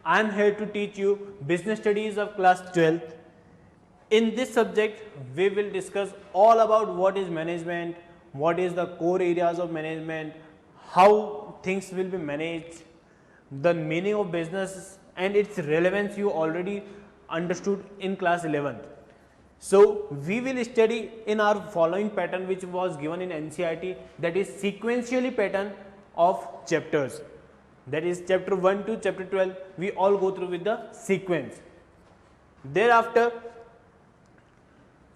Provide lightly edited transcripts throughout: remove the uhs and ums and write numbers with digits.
I am here to teach you business studies of class 12th. In this subject, we will discuss all about what is management, what is the core areas of management, how things will be managed, the meaning of business and its relevance you already understood in class 11th. So, we will study in our following pattern which was given in NCERT, that is sequentially pattern of chapters, that is chapter 1 to chapter 12 we all go through with the sequence. Thereafter,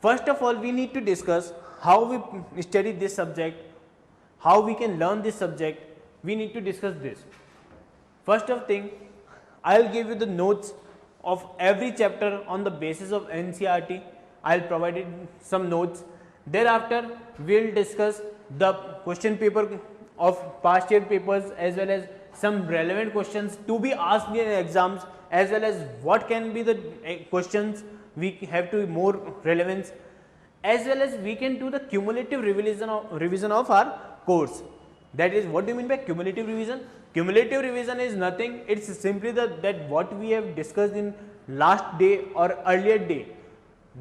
first of all we need to discuss how we study this subject, how we can learn this subject. We need to discuss this. First of thing, I will give you the notes of every chapter on the basis of NCERT. I will provide some notes. Thereafter, we will discuss the question paper of past year papers as well as some relevant questions to be asked in exams, as well as what can be the questions we have to more relevance, as well as we can do the cumulative revision of our course. That is, what do you mean by cumulative revision? Cumulative revision is nothing, it is simply that what we have discussed in last day or earlier day,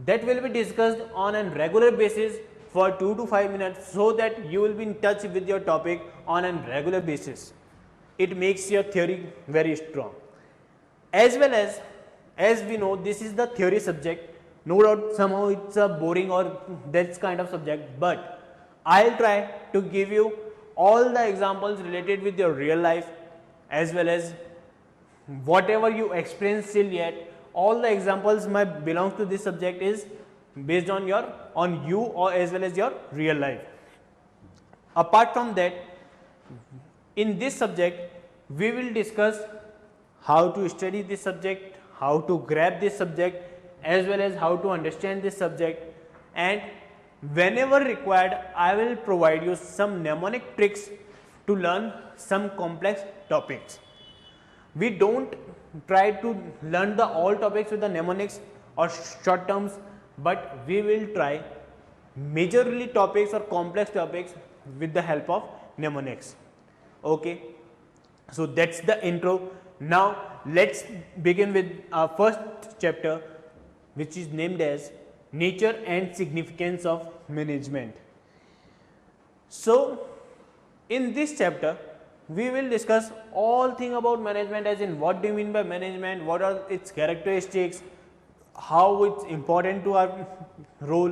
that will be discussed on a regular basis for 2 to 5 minutes, so that you will be in touch with your topic on a regular basis. It makes your theory very strong. As well as we know, this is the theory subject. No doubt somehow it's a boring or that kind of subject, but I'll try to give you all the examples related with your real life, as well as whatever you experienced till yet. All the examples might belong to this subject is based on you or as well as your real life. Apart from that, in this subject we will discuss how to study this subject, how to grab this subject, as well as how to understand this subject, and whenever required I will provide you some mnemonic tricks to learn some complex topics. We don't try to learn the all topics with the mnemonics or short terms, but we will try majorly topics or complex topics with the help of mnemonics. Okay, so that's the intro. Now let's begin with our first chapter, which is named as nature and significance of management. So in this chapter we will discuss all thing about management, as in what do you mean by management, what are its characteristics, how it's important to our role,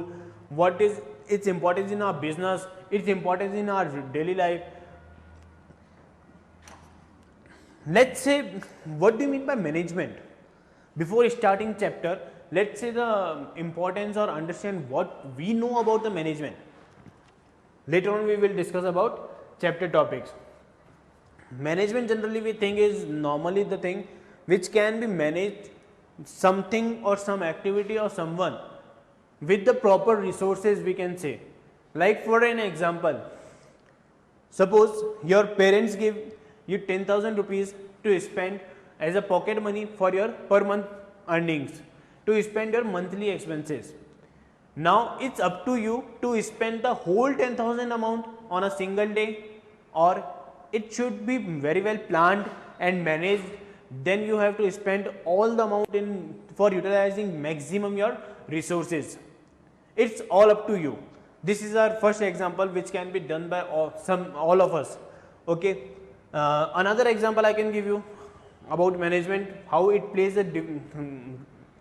what is its importance in our business, its importance in our daily life. Let's say, what do you mean by management? Before starting chapter, let's say the importance or understand what we know about the management. Later on we will discuss about chapter topics. Management generally we think is normally the thing which can be managed, something or some activity or someone with the proper resources, we can say. Like for an example, suppose your parents give you 10,000 rupees to spend as a pocket money for your per month earnings, to spend your monthly expenses. Now it's up to you to spend the whole 10,000 amount on a single day, or it should be very well planned and managed. Then you have to spend all the amount in for utilizing maximum your resources. It's all up to you. This is our first example which can be done by all of us. Okay. Another example I can give you about management, how it plays a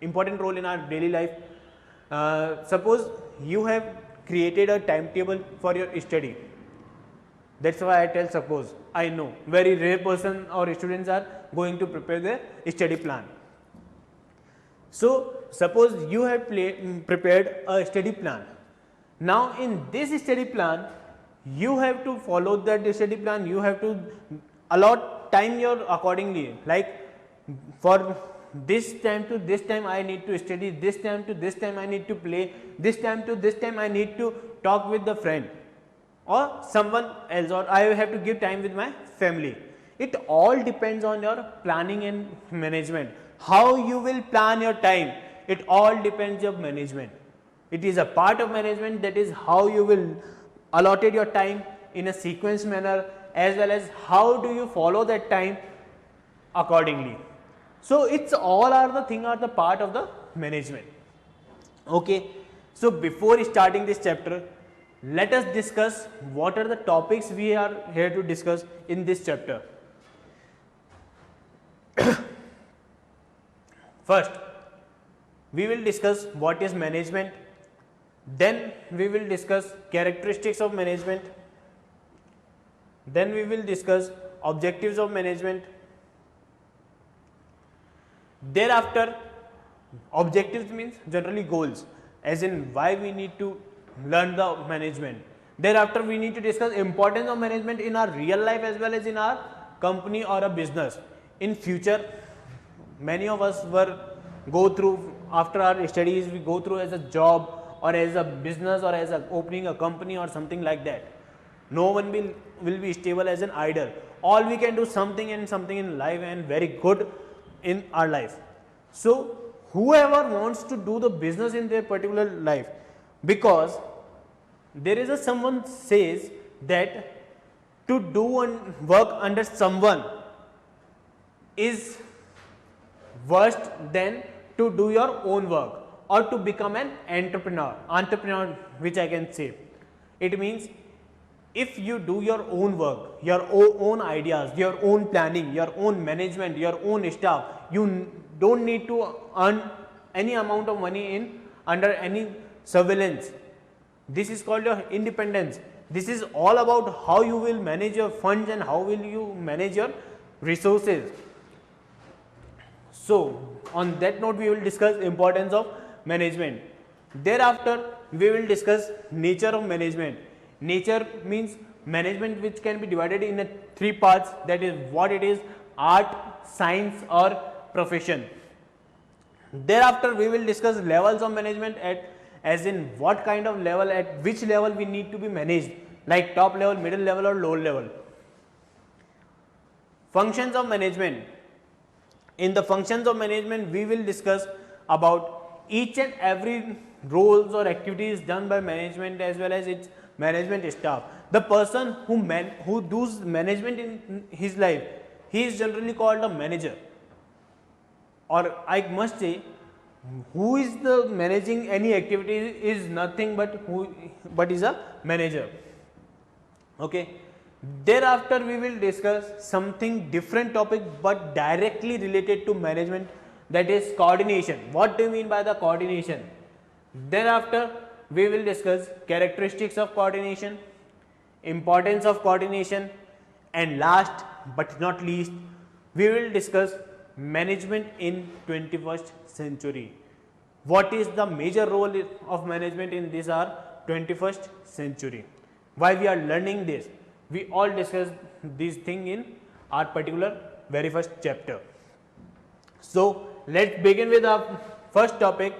important role in our daily life. Suppose you have created a timetable for your study. That's why I tell suppose. I know very rare person or students are going to prepare their study plan. So suppose you have prepared a study plan. Now in this study plan, you have to follow that study plan. You have to allot time your accordingly. Like for this time to this time I need to study, this time to this time I need to play, this time to this time I need to talk with the friend or someone else, or I have to give time with my family. It all depends on your planning and management. How you will plan your time, it all depends on management. It is a part of management, that is how you will allotted your time in a sequence manner, as well as how do you follow that time accordingly. So it's all are the thing are the part of the management. Okay. So before starting this chapter, let us discuss what are the topics we are here to discuss in this chapter. First, we will discuss what is management. Then we will discuss characteristics of management. Then we will discuss objectives of management. Thereafter, objectives means generally goals, as in why we need to learn the management. Thereafter, we need to discuss importance of management in our real life as well as in our company or a business. In future, many of us were go through after our studies, we go through as a job or as a business or as a opening a company or something like that. No one will be stable as an idol. All we can do something in life and very good in our life. So whoever wants to do the business in their particular life, because there is a someone says that to do and work under someone is worse than to do your own work or to become an entrepreneur, which I can say. It means if you do your own work, your own ideas, your own planning, your own management, your own staff, you don't need to earn any amount of money in under any surveillance. This is called your independence. This is all about how you will manage your funds and how will you manage your resources. So on that note, we will discuss importance of management. Thereafter, we will discuss nature of management. Nature means management which can be divided in three parts, that is what it is: art, science or profession. Thereafter, we will discuss levels of management, as in what kind of level, at which level we need to be managed, like top level, middle level or lower level. Functions of management. In the functions of management, we will discuss about each and every roles or activities done by management as well as its management staff. The person who does management in his life, he is generally called a manager, or I must say, who is the managing any activity is nothing but is a manager. Okay. Thereafter, we will discuss something different topic but directly related to management, that is coordination. What do you mean by the coordination? Thereafter, we will discuss characteristics of coordination, importance of coordination, and last but not least, we will discuss management in 21st century. What is the major role of management in this our 21st century? Why we are learning this? We all discuss this thing in our particular very first chapter. So let's begin with our first topic,